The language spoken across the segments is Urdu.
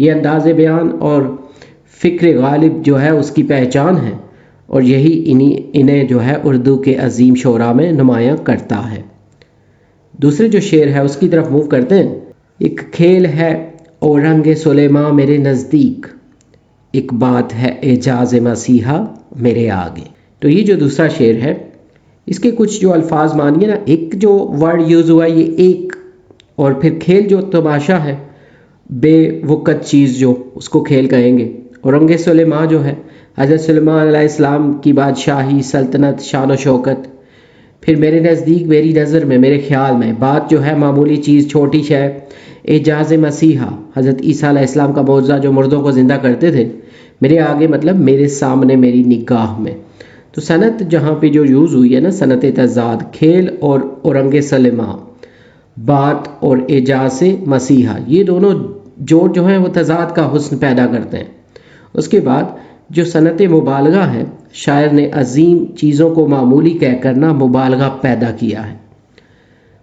یہ انداز بیان اور فکر غالب جو ہے اس کی پہچان ہے، اور یہی انہیں جو ہے اردو کے عظیم شعراء میں نمایاں کرتا ہے۔ دوسرے جو شعر ہے اس کی طرف موو کرتے ہیں۔ ایک کھیل ہے اورنگ سلیماں میرے نزدیک، ایک بات ہے اعجاز مسیحا میرے آگے۔ تو یہ جو دوسرا شعر ہے اس کے کچھ جو الفاظ مانیے نا، ایک جو ورڈ یوز ہوا ہے یہ ایک، اور پھر کھیل جو تماشا ہے، بے وقت چیز جو اس کو کھیل کہیں گے۔ اورنگ سلیماں جو ہے حضرت سلیمان علیہ السلام کی بادشاہی، سلطنت، شان و شوکت۔ پھر میرے نزدیک، میری نظر میں، میرے خیال میں، بات جو ہے معمولی چیز، چھوٹی شے، اعجاز مسیحا حضرت عیسیٰ علیہ السلام کا معجزہ جو مردوں کو زندہ کرتے تھے، میرے آگے مطلب میرے سامنے، میری نگاہ میں۔ تو صنعت جہاں پہ جو یوز ہوئی ہے نا، صنعت تضاد، کھیل اور اورنگ سلیماں، بات اور اعجاز مسیحا، یہ دونوں جوڑ جو ہیں وہ تضاد کا حسن پیدا کرتے ہیں۔ اس کے بعد جو صنعت مبالغہ ہے، شاعر نے عظیم چیزوں کو معمولی کہہ کر نا مبالغہ پیدا کیا ہے۔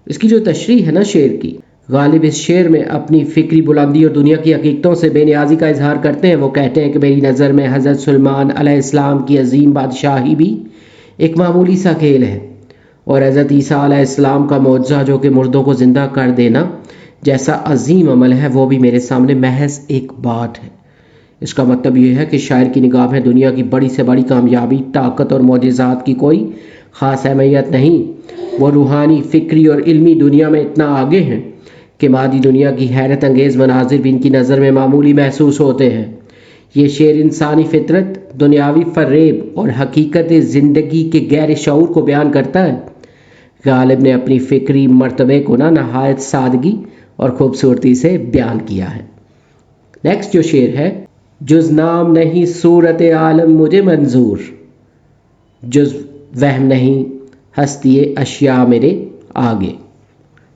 اس کی جو تشریح ہے نا شعر کی، غالب اس شعر میں اپنی فکری بلندی اور دنیا کی حقیقتوں سے بے نیازی کا اظہار کرتے ہیں۔ وہ کہتے ہیں کہ میری نظر میں حضرت سلیمان علیہ السلام کی عظیم بادشاہی بھی ایک معمولی سا کھیل ہے، اور حضرت عیسیٰ علیہ السلام کا معجزہ جو کہ مردوں کو زندہ کر دینا جیسا عظیم عمل ہے، وہ بھی میرے سامنے محض ایک بات ہے۔ اس کا مطلب یہ ہے کہ شاعر کی نگاہ میں دنیا کی بڑی سے بڑی کامیابی، طاقت اور معجزات کی کوئی خاص اہمیت نہیں۔ وہ روحانی، فکری اور علمی دنیا میں اتنا آگے ہیں کہ مادی دنیا کی حیرت انگیز مناظر بھی ان کی نظر میں معمولی محسوس ہوتے ہیں۔ یہ شعر انسانی فطرت، دنیاوی فریب اور حقیقت زندگی کے گہرے شعور کو بیان کرتا ہے۔ غالب نے اپنی فکری مرتبے کو نہایت سادگی اور خوبصورتی سے بیان کیا ہے۔ نیکسٹ جو شعر ہے، جز نام نہیں صورت عالم مجھے منظور، جز وہم نہیں ہستی اشیاء میرے آگے۔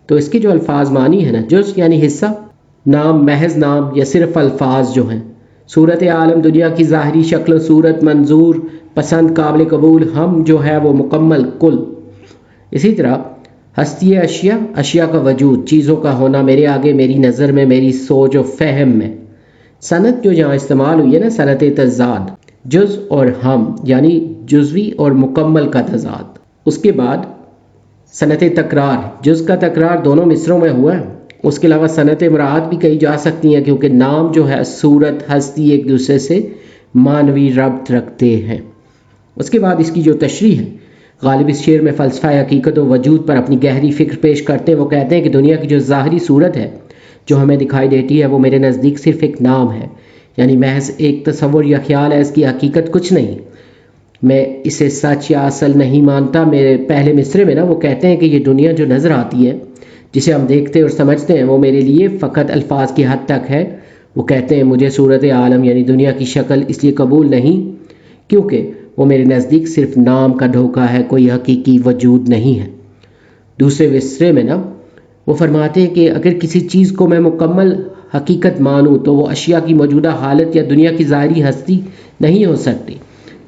تو اس کے جو الفاظ معنی ہے نا، جز یعنی حصہ، نام محض نام یا صرف الفاظ جو ہیں، صورت عالم دنیا کی ظاہری شکل و صورت، منظور پسند، قابل قبول، ہم جو ہے وہ مکمل کل۔ اسی طرح ہستی اشیاء، اشیاء کا وجود، چیزوں کا ہونا میرے آگے، میری نظر میں، میری سوچ و فہم میں۔ صنعت جو یہاں استعمال ہوئی ہے نا، صنعت تضاد، جز اور ہم یعنی جزوی اور مکمل کا تضاد۔ اس کے بعد صنعت تکرار، جز کا تکرار دونوں مصروں میں ہوا ہے۔ اس کے علاوہ صنعت مراعات بھی کہی جا سکتی ہیں، کیونکہ نام جو ہے، صورت، ہستی ایک دوسرے سے معنوی ربط رکھتے ہیں۔ اس کے بعد اس کی جو تشریح ہے، غالب اس شعر میں فلسفہ حقیقت و وجود پر اپنی گہری فکر پیش کرتے ہیں۔ وہ کہتے ہیں کہ دنیا کی جو ظاہری صورت ہے جو ہمیں دکھائی دیتی ہے، وہ میرے نزدیک صرف ایک نام ہے، یعنی محض ایک تصور یا خیال ہے، اس کی حقیقت کچھ نہیں۔ میں اسے سچ یا اصل نہیں مانتا۔ میرے پہلے مصرے میں نا وہ کہتے ہیں کہ یہ دنیا جو نظر آتی ہے، جسے ہم دیکھتے اور سمجھتے ہیں، وہ میرے لیے فقط الفاظ کی حد تک ہے۔ وہ کہتے ہیں مجھے صورت عالم یعنی دنیا کی شکل اس لیے قبول نہیں کیونکہ وہ میرے نزدیک صرف نام کا دھوکہ ہے، کوئی حقیقی وجود نہیں ہے۔ دوسرے مصرے میں نا وہ فرماتے ہیں کہ اگر کسی چیز کو میں مکمل حقیقت مانوں تو وہ اشیاء کی موجودہ حالت یا دنیا کی ظاہری ہستی نہیں ہو سکتی۔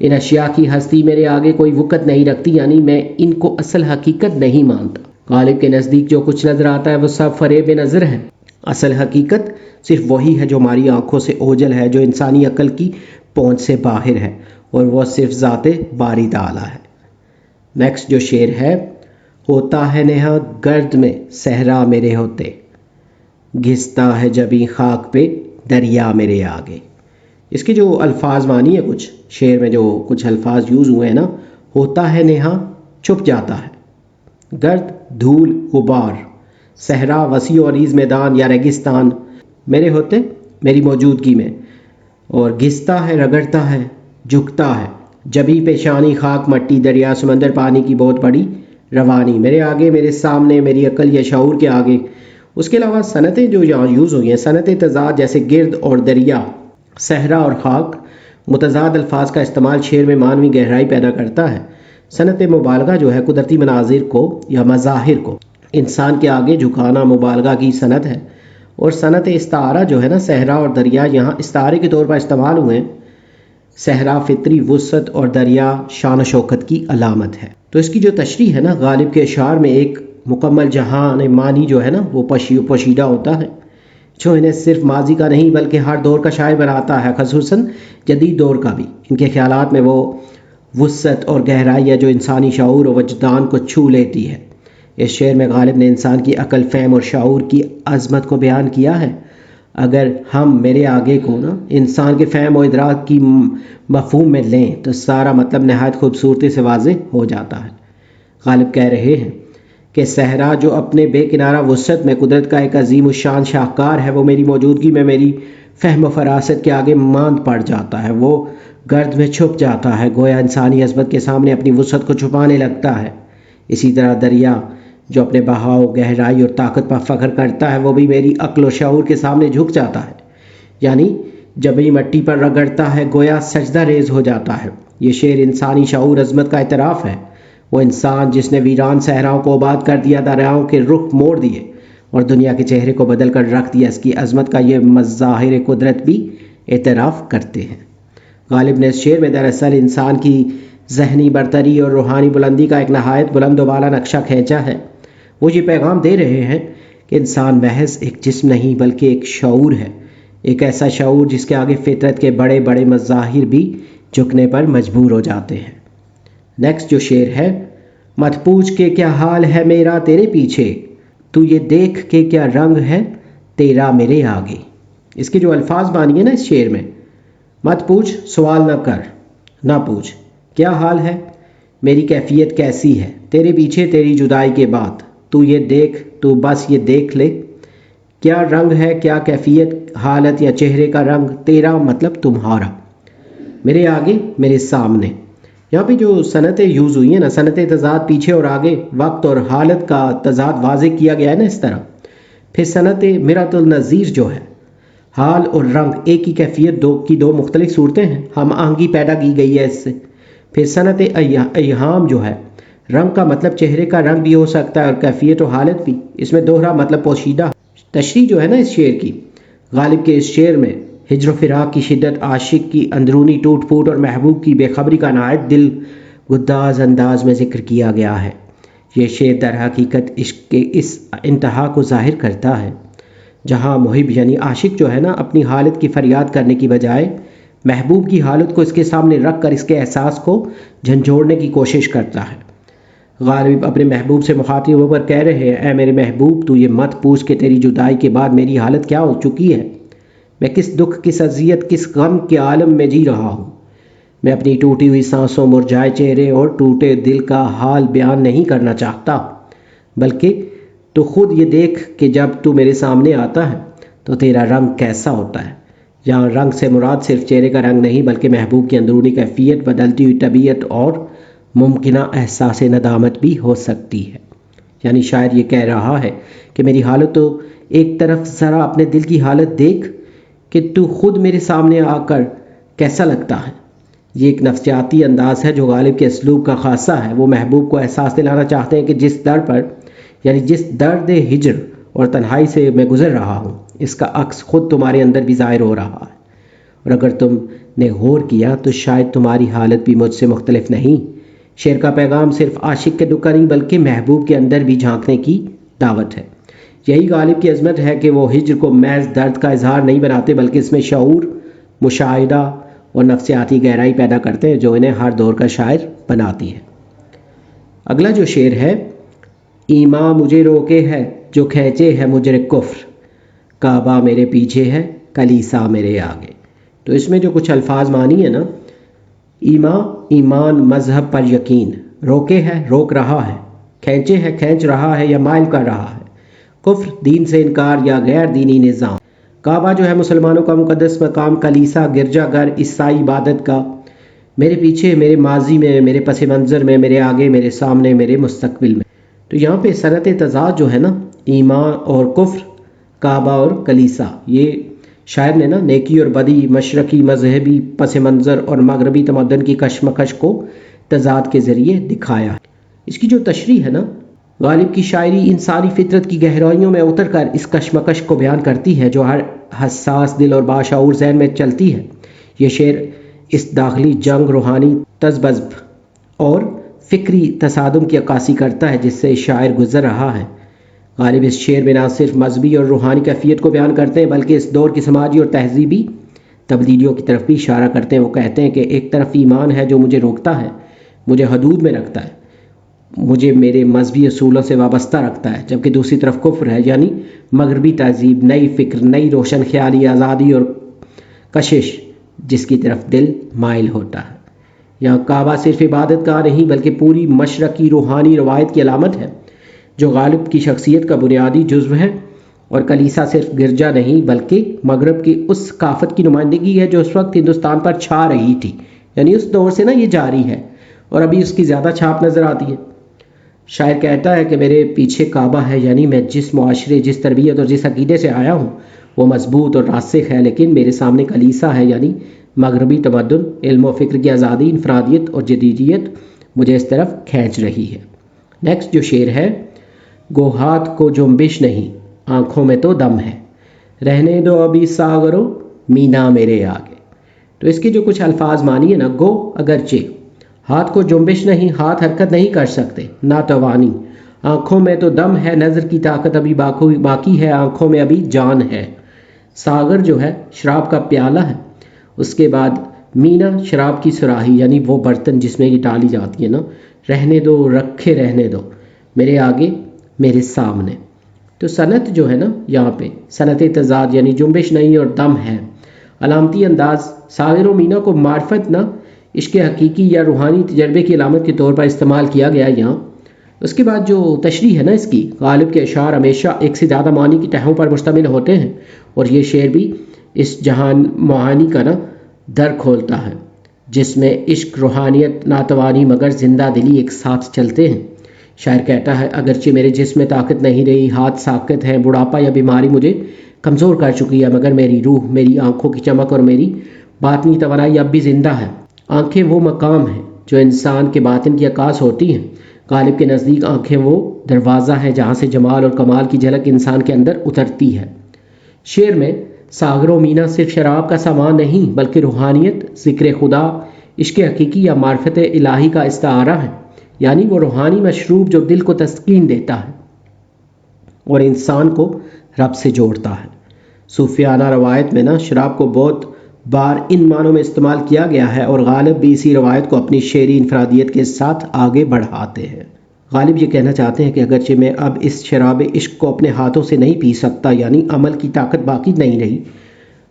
ان اشیاء کی ہستی میرے آگے کوئی وقت نہیں رکھتی، یعنی میں ان کو اصل حقیقت نہیں مانتا۔ غالب کے نزدیک جو کچھ نظر آتا ہے وہ سب فریب نظر ہے۔ اصل حقیقت صرف وہی ہے جو ہماری آنکھوں سے اوجھل ہے، جو انسانی عقل کی پہنچ سے باہر ہے، اور وہ صرف ذات باری تعالیٰ ہے۔ نیکسٹ جو شعر ہے، ہوتا ہے نہاں گرد میں صحرا میرے ہوتے، گھستا ہے جبیں خاک پہ دریا میرے آگے۔ اس کے جو الفاظ معنی ہے، کچھ شعر میں جو کچھ الفاظ یوز ہوئے ہیں نا، ہوتا ہے نہاں چھپ جاتا ہے، گرد دھول غبار، صحرا وسیع و عریض میدان یا ریگستان میرے ہوتے میری موجودگی میں، اور گھستا ہے رگڑتا ہے، جھکتا ہے، جبھی پیشانی خاک مٹی دریا سمندر پانی کی بہت بڑی روانی میرے آگے، میرے سامنے، میری عقل یا شعور کے آگے۔ اس کے علاوہ صنعتیں جو یہاں یوز ہوئی ہیں، صنعت تضاد جیسے گرد اور دریا، صحرا اور خاک، متضاد الفاظ کا استعمال شعر میں معنوی گہرائی پیدا کرتا ہے۔ صنعت مبالغہ جو ہے قدرتی مناظر کو یا مظاہر کو انسان کے آگے جھکانا مبالغہ کی صنعت ہے، اور صنعت استعارہ جو ہے نا، صحرا اور دریا یہاں استعارے کے طور پر استعمال ہوئے ہیں۔ صحرا فطری وسعت اور دریا شان و شوکت کی علامت ہے۔ تو اس کی جو تشریح ہے نا، غالب کے اشعار میں ایک مکمل جہان معنی جو ہے نا وہ پوشیدہ ہوتا ہے۔ جو انہیں صرف ماضی کا نہیں بلکہ ہر دور کا شاعر بناتا ہے، خصوصاً جدید دور کا بھی۔ ان کے خیالات میں وہ وسعت اور گہرائی ہے جو انسانی شعور و وجدان کو چھو لیتی ہے۔ اس شعر میں غالب نے انسان کی عقل، فہم اور شعور کی عظمت کو بیان کیا ہے۔ اگر ہم میرے آگے کو انسان کے فہم و ادراک کی مفہوم میں لیں تو سارا مطلب نہایت خوبصورتی سے واضح ہو جاتا ہے۔ غالب کہہ رہے ہیں کہ صحرا جو اپنے بے کنارہ وسعت میں قدرت کا ایک عظیم الشان شاہکار ہے، وہ میری موجودگی میں میری فہم و فراست کے آگے ماند پڑ جاتا ہے، وہ گرد میں چھپ جاتا ہے، گویا انسانی عظمت کے سامنے اپنی وسعت کو چھپانے لگتا ہے۔ اسی طرح دریا جو اپنے بہاؤ، گہرائی اور طاقت پر فخر کرتا ہے، وہ بھی میری عقل و شعور کے سامنے جھک جاتا ہے، یعنی جب یہ مٹی پر رگڑتا ہے گویا سجدہ ریز ہو جاتا ہے۔ یہ شعر انسانی شعور عظمت کا اعتراف ہے۔ وہ انسان جس نے ویران صحراؤں کو آباد کر دیا، دریاؤں کے رخ موڑ دیے اور دنیا کے چہرے کو بدل کر رکھ دیا، اس کی عظمت کا یہ مظاہر قدرت بھی اعتراف کرتے ہیں۔ غالب نے اس شعر میں دراصل انسان کی ذہنی برتری اور روحانی بلندی کا ایک نہایت بلند و بالا نقشہ کھینچا ہے۔ وہ یہ پیغام دے رہے ہیں کہ انسان محض ایک جسم نہیں بلکہ ایک شعور ہے، ایک ایسا شعور جس کے آگے فطرت کے بڑے بڑے مظاہر بھی جھکنے پر مجبور ہو جاتے ہیں۔ نیکسٹ جو شعر ہے، مت پوچھ کے کیا حال ہے میرا تیرے پیچھے، تو یہ دیکھ کے کیا رنگ ہے تیرا میرے آگے۔ اس کے جو الفاظ مانی ہیں نا اس شعر میں، مت پوچھ سوال نہ کر، نہ پوچھ کیا حال ہے، میری کیفیت کیسی ہے، تیرے پیچھے تیری جدائی کے بعد، تو یہ دیکھ، تو بس یہ دیکھ لے کیا رنگ ہے، کیا کیفیت، حالت یا چہرے کا رنگ، تیرا مطلب تمہارا، میرے آگے میرے سامنے۔ یہاں پہ جو صنعتیں یوز ہوئی ہیں نا، صنعت تضاد پیچھے اور آگے، وقت اور حالت کا تضاد واضح کیا گیا ہے نا اس طرح۔ پھر صنعت مرات النظیر جو ہے، حال اور رنگ ایک ہی کیفیت دو مختلف صورتیں ہیں، ہم آہنگی پیدا کی گئی ہے اس سے۔ پھر صنعت ایہام جو ہے، رنگ کا مطلب چہرے کا رنگ بھی ہو سکتا ہے اور کیفیت و حالت بھی، اس میں دوہرا مطلب پوشیدہ تشریح جو ہے نا اس شعر کی۔ غالب کے اس شعر میں ہجر و فراق کی شدت، عاشق کی اندرونی ٹوٹ پھوٹ اور محبوب کی بے خبری کا نہایت دل گداز انداز میں ذکر کیا گیا ہے۔ یہ شعر در حقیقت عشق کے اس انتہا کو ظاہر کرتا ہے جہاں محب یعنی عاشق جو ہے نا، اپنی حالت کی فریاد کرنے کی بجائے محبوب کی حالت کو اس کے سامنے رکھ کر اس کے احساس کو جھنجھوڑنے کی کوشش کرتا ہے۔ غالب اپنے محبوب سے مخاطب ہو کر کہہ رہے ہیں، اے میرے محبوب، تو یہ مت پوچھ کہ تیری جدائی کے بعد میری حالت کیا ہو چکی ہے، میں کس دکھ، کس اذیت، کس غم کے عالم میں جی رہا ہوں۔ میں اپنی ٹوٹی ہوئی سانسوں، مرجھائے چہرے اور ٹوٹے دل کا حال بیان نہیں کرنا چاہتا، بلکہ تو خود یہ دیکھ کہ جب تو میرے سامنے آتا ہے تو تیرا رنگ کیسا ہوتا ہے۔ یہاں رنگ سے مراد صرف چہرے کا رنگ نہیں بلکہ محبوب کی اندرونی کیفیت، بدلتی ہوئی طبیعت اور ممکنہ احساس ندامت بھی ہو سکتی ہے۔ یعنی شاعر یہ کہہ رہا ہے کہ میری حالت تو ایک طرف ذرا اپنے دل کی حالت دیکھ کہ تو خود میرے سامنے آ کر کیسا لگتا ہے۔ یہ ایک نفسیاتی انداز ہے جو غالب کے اسلوب کا خاصہ ہے۔ وہ محبوب کو احساس دلانا چاہتے ہیں کہ جس در پر یعنی جس درد ہجر اور تنہائی سے میں گزر رہا ہوں، اس کا عکس خود تمہارے اندر بھی ظاہر ہو رہا ہے، اور اگر تم نے غور کیا تو شاید تمہاری حالت بھی مجھ سے مختلف نہیں۔ شعر کا پیغام صرف عاشق کے دکھ کا نہیں بلکہ محبوب کے اندر بھی جھانکنے کی دعوت ہے۔ یہی غالب کی عظمت ہے کہ وہ ہجر کو محض درد کا اظہار نہیں بناتے بلکہ اس میں شعور، مشاہدہ اور نفسیاتی گہرائی پیدا کرتے ہیں جو انہیں ہر دور کا شاعر بناتی ہے۔ اگلا جو شعر ہے، ایماں مجھے روکے ہے جو کھینچے ہے مجرے کفر، کعبہ میرے پیچھے ہے کلیسا میرے آگے۔ تو اس میں جو کچھ الفاظ مانی ہے نا، ایماں ایمان، مذہب پر یقین، روکے ہے روک رہا ہے، کھینچے ہے کھینچ رہا ہے یا مائل کر رہا ہے، کفر دین سے انکار یا غیر دینی نظام، کعبہ جو ہے مسلمانوں کا مقدس مقام، کلیسا گرجا گھر عیسائی عبادت کا، میرے پیچھے، میرے ماضی میں، میرے پس منظر میں، میرے آگے، میرے سامنے، میرے مستقبل میں۔ تو یہاں پہ صنعت تضاد جو ہے نا، ایمان اور کفر، کعبہ اور کلیسا، یہ شاعر نے نا نیکی اور بدی، مشرقی مذہبی پس منظر اور مغربی تمدن کی کشمکش کو تضاد کے ذریعے دکھایا ہے۔ اس کی جو تشریح ہے نا، غالب کی شاعری انسانی فطرت کی گہرائیوں میں اتر کر اس کشمکش کو بیان کرتی ہے جو ہر حساس دل اور باشعور ذہن میں چلتی ہے۔ یہ شعر اس داخلی جنگ، روحانی تذبذب اور فکری تصادم کی عکاسی کرتا ہے جس سے شاعر گزر رہا ہے۔ غالب اس شعر میں نہ صرف مذہبی اور روحانی کیفیت کو بیان کرتے ہیں بلکہ اس دور کی سماجی اور تہذیبی تبدیلیوں کی طرف بھی اشارہ کرتے ہیں۔ وہ کہتے ہیں کہ ایک طرف ایمان ہے جو مجھے روکتا ہے، مجھے حدود میں رکھتا ہے، مجھے میرے مذہبی اصولوں سے وابستہ رکھتا ہے، جبکہ دوسری طرف کفر ہے، یعنی مغربی تہذیب، نئی فکر، نئی روشن خیالی، آزادی اور کشش جس کی طرف دل مائل ہوتا ہے۔ یہاں کعبہ صرف عبادت گاہ نہیں بلکہ پوری مشرقی روحانی روایت کی علامت ہے جو غالب کی شخصیت کا بنیادی جزو ہے، اور کلیسا صرف گرجا نہیں بلکہ مغرب کی اس ثقافت کی نمائندگی ہے جو اس وقت ہندوستان پر چھا رہی تھی، یعنی اس دور سے یہ جاری ہے اور ابھی اس کی زیادہ چھاپ نظر آتی ہے۔ شاعر کہتا ہے کہ میرے پیچھے کعبہ ہے، یعنی میں جس معاشرے، جس تربیت اور جس عقیدے سے آیا ہوں وہ مضبوط اور راسخ ہے، لیکن میرے سامنے کلیسا ہے، یعنی مغربی تمدن، علم و فکر کی آزادی، انفرادیت اور جدیدیت مجھے اس طرف کھینچ رہی ہے۔ نیکسٹ جو شعر ہے، گو ہاتھ کو جنبش نہیں، آنکھوں میں تو دم ہے، رہنے دو ابھی ساغرو مینا میرے آگے۔ تو اس کے جو کچھ الفاظ مانی ہے نا، گو اگرچہ، ہاتھ کو جنبش نہیں، ہاتھ حرکت نہیں کر سکتے، ناتوانی، آنکھوں میں تو دم ہے، نظر کی طاقت ابھی باقی ہے، آنکھوں میں ابھی جان ہے۔ ساغر جو ہے شراب کا پیالہ ہے، اس کے بعد مینا شراب کی سراہی، یعنی وہ برتن جس میں یہ ڈالی جاتی ہے نا، رہنے دو، رکھے رہنے دو، میرے آگے، میرے سامنے۔ تو صنعت جو ہے نا یہاں پہ صنعت تضاد، یعنی جنبش نہیں اور دم ہے۔ علامتی انداز، ساغر و مینا کو معرفت نہ عشق حقیقی یا روحانی تجربے کی علامت کے طور پر استعمال کیا گیا یہاں۔ اس کے بعد جو تشریح ہے نا اس کی، غالب کے اشعار ہمیشہ ایک سے زیادہ معنی کی تہوں پر مشتمل ہوتے ہیں، اور یہ شعر بھی اس جہان معانی کا نا در کھولتا ہے جس میں عشق، روحانیت، ناتوانی مگر زندہ دلی ایک ساتھ چلتے ہیں۔ شاعر کہتا ہے اگرچہ میرے جسم میں طاقت نہیں رہی، ہاتھ ساکت ہیں، بڑھاپا یا بیماری مجھے کمزور کر چکی ہے، مگر میری روح، میری آنکھوں کی چمک اور میری باطنی توانائی اب بھی زندہ ہے۔ آنکھیں وہ مقام ہیں جو انسان کے باطن کی عکاس ہوتی ہیں۔ غالب کے نزدیک آنکھیں وہ دروازہ ہے جہاں سے جمال اور کمال کی جھلک انسان کے اندر اترتی ہے۔ شعر میں ساغر و مینا صرف شراب کا سامان نہیں بلکہ روحانیت، ذکر خدا، عشق حقیقی یا معرفت الہی کا استعارہ ہے، یعنی وہ روحانی مشروب جو دل کو تسکین دیتا ہے اور انسان کو رب سے جوڑتا ہے۔ صوفیانہ روایت میں نا شراب کو بہت بار ان معنوں میں استعمال کیا گیا ہے، اور غالب بھی اسی روایت کو اپنی شعری انفرادیت کے ساتھ آگے بڑھاتے ہیں۔ غالب یہ کہنا چاہتے ہیں کہ اگرچہ میں اب اس شراب عشق کو اپنے ہاتھوں سے نہیں پی سکتا، یعنی عمل کی طاقت باقی نہیں رہی،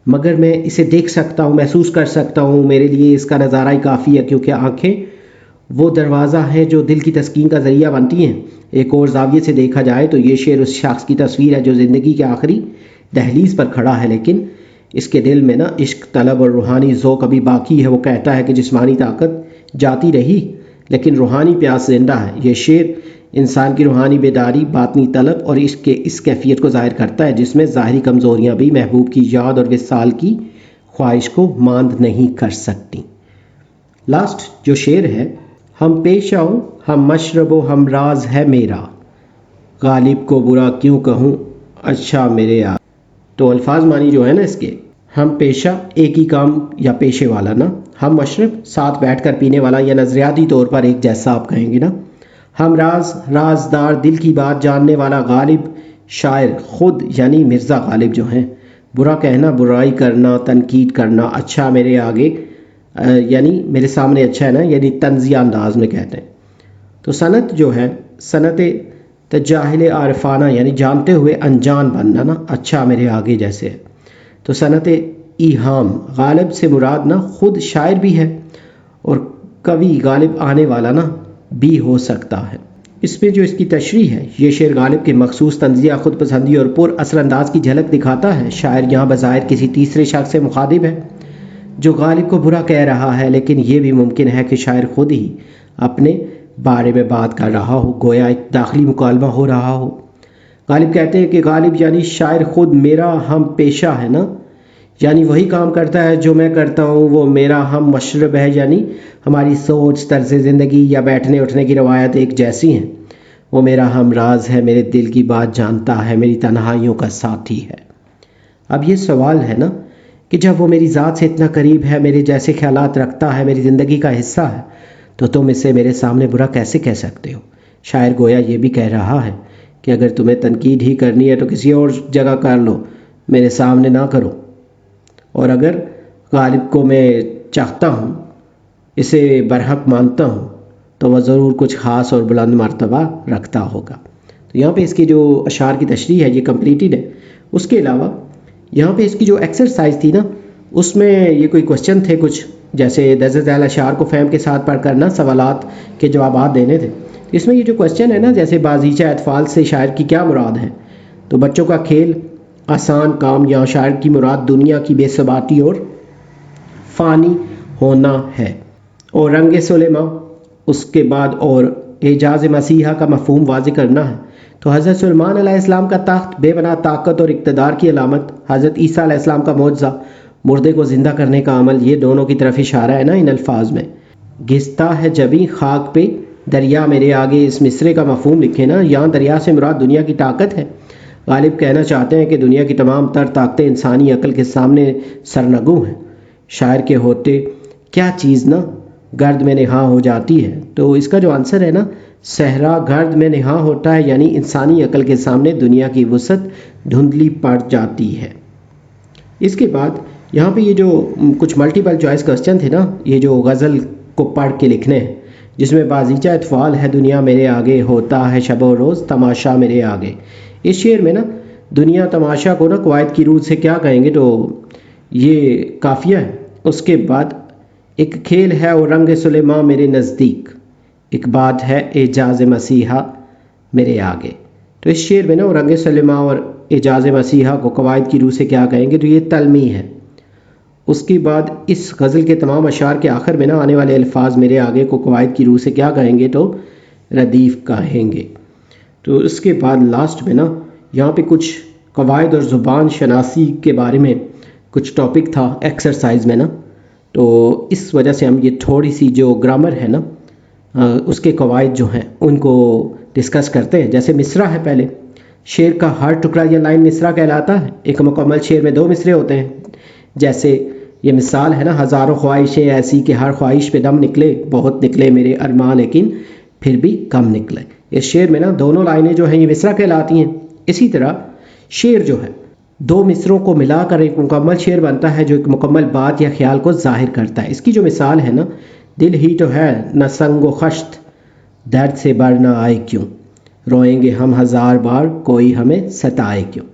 مگر میں اسے دیکھ سکتا ہوں، محسوس کر سکتا ہوں، میرے لیے اس کا نظارہ ہی کافی ہے، کیونکہ آنکھیں وہ دروازہ ہیں جو دل کی تسکین کا ذریعہ بنتی ہیں۔ ایک اور زاویے سے دیکھا جائے تو یہ شعر اس شخص کی تصویر ہے جو زندگی کے آخری دہلیز پر کھڑا ہے، لیکن اس کے دل میں نا عشق، طلب اور روحانی ذوق ابھی باقی ہے۔ وہ کہتا ہے کہ جسمانی طاقت جاتی رہی لیکن روحانی پیاس زندہ ہے۔ یہ شعر انسان کی روحانی بیداری، باطنی طلب اور عشق کے اس کیفیت کو ظاہر کرتا ہے جس میں ظاہری کمزوریاں بھی محبوب کی یاد اور وصال کی خواہش کو ماند نہیں کر سکتی۔ لاسٹ جو شعر ہے، ہم پیش آؤ، ہم مشرب و ہم راز ہے میرا، غالب کو برا کیوں کہوں اچھا میرے آ۔ تو الفاظ معنی جو ہے نا اس کے، ہم پیشہ ایک ہی کام یا پیشے والا نا، ہم مشرب ساتھ بیٹھ کر پینے والا یا نظریاتی طور پر ایک جیسا آپ کہیں گے نا، ہم راز رازدار دل کی بات جاننے والا غالب شاعر خود یعنی مرزا غالب جو ہیں، برا کہنا، برائی کرنا، تنقید کرنا، اچھا میرے آگے یعنی میرے سامنے اچھا ہے نا، یعنی طنزیہ انداز میں کہتے ہیں۔ تو صنعت جو ہے، صنعت تجاہل عارفانہ یعنی جانتے ہوئے انجان بننا نا، اچھا میرے آگے جیسے ہے۔ تو صنعت ایہام، غالب سے مراد نا خود شاعر بھی ہے اور کبھی غالب آنے والا نا بھی ہو سکتا ہے۔ اس میں جو اس کی تشریح ہے، یہ شعر غالب کے مخصوص طنزیہ، خود پسندی اور پر اثر انداز کی جھلک دکھاتا ہے۔ شاعر یہاں بظاہر کسی تیسرے شخص سے مخاطب ہے جو غالب کو برا کہہ رہا ہے، لیکن یہ بھی ممکن ہے کہ شاعر خود ہی اپنے بارے میں بات کر رہا ہو، گویا ایک داخلی مکالمہ ہو رہا ہو۔ غالب کہتے ہیں کہ غالب یعنی شاعر خود میرا ہم پیشہ ہے نا، یعنی وہی کام کرتا ہے جو میں کرتا ہوں، وہ میرا ہم مشرب ہے، یعنی ہماری سوچ، طرز زندگی یا بیٹھنے اٹھنے کی روایت ایک جیسی ہیں، وہ میرا ہم راز ہے، میرے دل کی بات جانتا ہے، میری تنہائیوں کا ساتھی ہے۔ اب یہ سوال ہے نا کہ جب وہ میری ذات سے اتنا قریب ہے، میرے جیسے خیالات رکھتا ہے، میری زندگی کا حصہ ہے، تو تم اسے میرے سامنے برا کیسے کہہ سکتے ہو؟ شاعر گویا یہ بھی کہہ رہا ہے کہ اگر تمہیں تنقید ہی کرنی ہے تو کسی اور جگہ کر لو، میرے سامنے نہ کرو، اور اگر غالب کو میں چاہتا ہوں، اسے برحق مانتا ہوں، تو وہ ضرور کچھ خاص اور بلند مرتبہ رکھتا ہوگا۔ تو یہاں پہ اس کی جو اشعار کی تشریح ہے یہ کمپلیٹڈ ہے۔ اس کے علاوہ یہاں پہ اس کی جو ایکسرسائز تھی نا، اس میں یہ کوئی کوشچن تھے کچھ، جیسے درج ذیل اشعار کو فہم کے ساتھ پڑھ کرنا، سوالات کے جوابات دینے تھے۔ اس میں یہ جو کوشچن ہے نا، جیسے بازیچہ اطفال سے شاعر کی کیا مراد ہے، تو بچوں کا کھیل آسان کام، یا شاعر کی مراد دنیا کی بے ثباتی اور فانی ہونا ہے، اور رنگ سلیما، اس کے بعد اور اعجاز مسیحا کا مفہوم واضح کرنا ہے۔ تو حضرت سلیمان علیہ السلام کا تخت بے پناہ طاقت اور اقتدار کی علامت، حضرت عیسیٰ علیہ السلام کا معجزہ مردے کو زندہ کرنے کا عمل، یہ دونوں کی طرف اشارہ ہے نا ان الفاظ میں۔ گھستا ہے جبیں خاک پہ دریا میرے آگے، اس مصرے کا مفہوم لکھے نا، یہاں دریا سے مراد دنیا کی طاقت ہے۔ غالب کہنا چاہتے ہیں کہ دنیا کی تمام تر طاقتیں انسانی عقل کے سامنے سرنگوں ہیں۔ شاعر کے ہوتے کیا چیز نا گرد میں نہاں ہو جاتی ہے، تو اس کا جو آنسر ہے نا، صحرا گرد میں نہاں ہوتا ہے، یعنی انسانی عقل کے سامنے دنیا کی وسعت دھندلی پڑ جاتی ہے۔ اس کے بعد یہاں پہ یہ جو کچھ ملٹیپل چوائس کوسچن تھے نا، یہ جو غزل کو پڑھ کے لکھنے ہیں، جس میں بازیچہ اطفال ہے دنیا میرے آگے، ہوتا ہے شب و روز تماشا میرے آگے۔ اس شعر میں نا دنیا تماشا کو نا قواعد کی روح سے کیا کہیں گے، تو یہ قافیہ ہے۔ اس کے بعد ایک کھیل ہے اور رنگ سلیماں میرے نزدیک، ایک بات ہے اعجاز مسیحا میرے آگے۔ تو اس شعر میں نا رنگ سلیماں اور اعجاز مسیحا کو قواعد کی روح سے کیا کہیں گے، تو یہ تلمیح ہے۔ اس کے بعد اس غزل کے تمام اشعار کے آخر میں نا آنے والے الفاظ میرے آگے کو قواعد کی روح سے کیا کہیں گے، تو ردیف کہیں گے۔ تو اس کے بعد لاسٹ میں نا یہاں پہ کچھ قواعد اور زبان شناسی کے بارے میں کچھ ٹاپک تھا ایکسرسائز میں نا، تو اس وجہ سے ہم یہ تھوڑی سی جو گرامر ہے نا اس کے قواعد جو ہیں ان کو ڈسکس کرتے ہیں۔ جیسے مصرع ہے، پہلے شعر کا ہر ٹکڑا یا لائن مصرع کہلاتا ہے۔ ایک مکمل شعر میں 2 مصرے ہوتے ہیں، جیسے یہ مثال ہے نا، ہزاروں خواہشیں ایسی کہ ہر خواہش پہ دم نکلے، بہت نکلے میرے ارمان لیکن پھر بھی کم نکلے۔ اس شعر میں نا دونوں لائنیں جو ہیں یہ مصرع کہلاتی ہیں۔ اسی طرح شعر جو ہے 2 مصروں کو ملا کر ایک مکمل شعر بنتا ہے جو ایک مکمل بات یا خیال کو ظاہر کرتا ہے۔ اس کی جو مثال ہے نا، دل ہی تو ہے نہ سنگ و خشت، درد سے بر نہ آئے کیوں، روئیں گے ہم 1000 بار کوئی ہمیں ستائے کیوں۔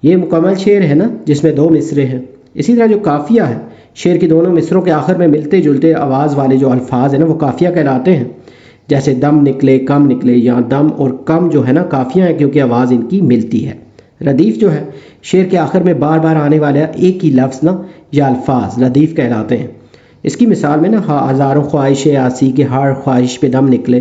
یہ مکمل شعر ہے نا جس میں 2 مصرے ہیں۔ اسی طرح جو قافیہ ہے، شعر کی دونوں مصروں کے آخر میں ملتے جلتے آواز والے جو الفاظ ہیں نا وہ قافیہ کہلاتے ہیں۔ جیسے دم نکلے، کم نکلے، یہاں دم اور کم جو ہے نا قافیہ ہیں کیونکہ آواز ان کی ملتی ہے۔ ردیف جو ہے شعر کے آخر میں بار بار آنے والا ایک ہی لفظ نا یا الفاظ ردیف کہلاتے ہیں۔ اس کی مثال میں نا ہزاروں خواہشیں آسی کہ ہر خواہش پہ دم نکلے،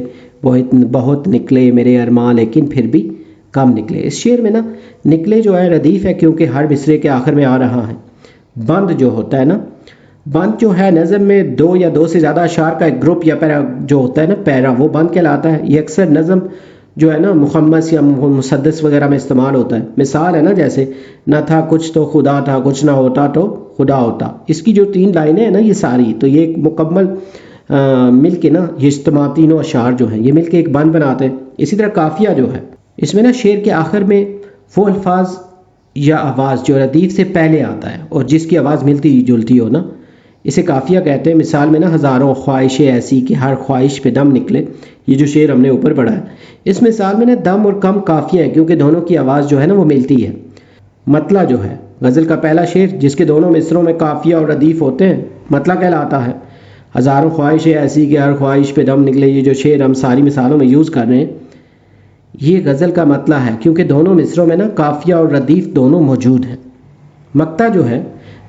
بہت نکلے میرے ارمان لیکن پھر بھی کم نکلے۔ اس شعر میں نا نکلے جو ہے ردیف ہے کیونکہ ہر مصرے کے آخر میں آ رہا ہے۔ بند جو ہوتا ہے نا، بند جو ہے نظم میں 2 یا 2 سے زیادہ اشعار کا ایک گروپ یا پیرا جو ہوتا ہے نا، پیرا، وہ بند کہلاتا ہے۔ یہ اکثر نظم جو ہے نا مخمس یا مسدس وغیرہ میں استعمال ہوتا ہے۔ مثال ہے نا جیسے نہ تھا کچھ تو خدا تھا، کچھ نہ ہوتا تو خدا ہوتا۔ اس کی جو 3 لائنیں ہیں نا یہ ساری، تو یہ ایک مکمل مل کے نا یہ اجتماع تینوں اشعار جو ہیں یہ مل کے ایک بند بناتے ہیں۔ اسی طرح قافیہ جو ہے اس میں نا شعر کے آخر میں وہ الفاظ یا آواز جو ردیف سے پہلے آتا ہے اور جس کی آواز ملتی جلتی ہو نا، اسے قافیہ کہتے ہیں۔ مثال میں نا ہزاروں خواہشیں ایسی کہ ہر خواہش پہ دم نکلے، یہ جو شعر ہم نے اوپر پڑھا ہے، اس مثال میں نا دم اور کم قافیہ ہے کیونکہ دونوں کی آواز جو ہے نا وہ ملتی ہے۔ مطلع جو ہے غزل کا پہلا شعر جس کے دونوں مصروں میں قافیہ اور ردیف ہوتے ہیں مطلع کہلاتا ہے۔ ہزاروں خواہشیں ایسی کہ ہر خواہش پہ دم نکلے، یہ جو شعر ہم ساری مثالوں میں یوز کر رہے ہیں یہ غزل کا مطلع ہے کیونکہ دونوں مصروں میں نا قافیہ اور ردیف دونوں موجود ہیں۔ مقطع جو ہے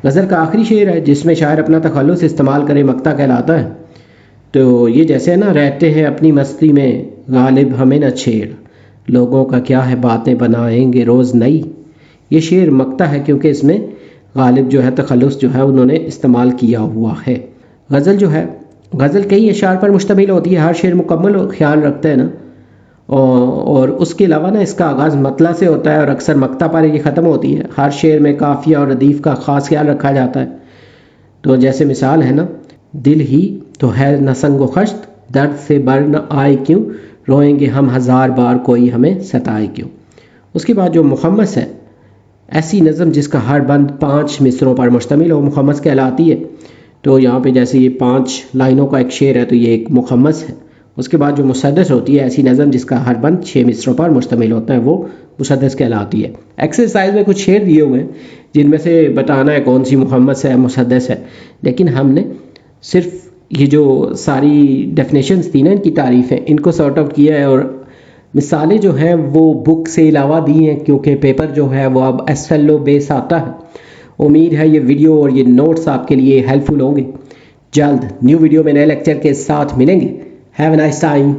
غزل کا آخری شعر ہے جس میں شاعر اپنا تخلص استعمال کرے، مقطع کہلاتا ہے۔ تو یہ جیسے ہے نا، رہتے ہیں اپنی مستی میں غالب ہمیں نہ چھیڑ، لوگوں کا کیا ہے باتیں بنائیں گے روز نئی، یہ شعر مقطع ہے کیونکہ اس میں غالب جو ہے تخلص جو ہے انہوں نے استعمال کیا ہوا ہے۔ غزل جو ہے غزل کئی اشعار پر مشتمل ہوتی ہے، ہر شعر مکمل خیال رکھتا ہے نا، اور اس کے علاوہ نا اس کا آغاز مطلع سے ہوتا ہے اور اکثر مقطع پر یہ ختم ہوتی ہے۔ ہر شعر میں قافیہ اور ردیف کا خاص خیال رکھا جاتا ہے۔ تو جیسے مثال ہے نا، دل ہی تو ہے نہ سنگ و خشت، درد سے بر نہ آئے کیوں، روئیں گے ہم ہزار بار کوئی ہمیں ستائے کیوں۔ اس کے بعد جو مخمس ہے، ایسی نظم جس کا ہر بند 5 مصروں پر مشتمل ہو، مخمس کہلاتی ہے۔ تو یہاں پہ جیسے یہ 5 لائنوں کا ایک شعر ہے تو یہ ایک مخمس ہے۔ اس کے بعد جو مسدس ہوتی ہے، ایسی نظم جس کا ہر بند 6 مصروں پر مشتمل ہوتا ہے، وہ مسدس کہلاتی ہے۔ ایکسرسائز میں کچھ شعر دیے ہوئے ہیں جن میں سے بتانا ہے کون سی مخمس ہے مسدس ہے، لیکن ہم نے صرف یہ جو ساری ڈیفینیشنز تھی نا ان کی تعریفیں، ان کو سارٹ آؤٹ کیا ہے اور مثالیں جو ہیں وہ بک سے علاوہ دی ہیں کیونکہ پیپر جو ہے وہ اب SLO بیس آتا ہے۔ امید ہے یہ ویڈیو اور یہ نوٹس آپ کے لیے ہیلپ فل ہوں گے۔ جلد نیو ویڈیو میں نئے لیکچر کے ساتھ ملیں گے۔ Have a nice time.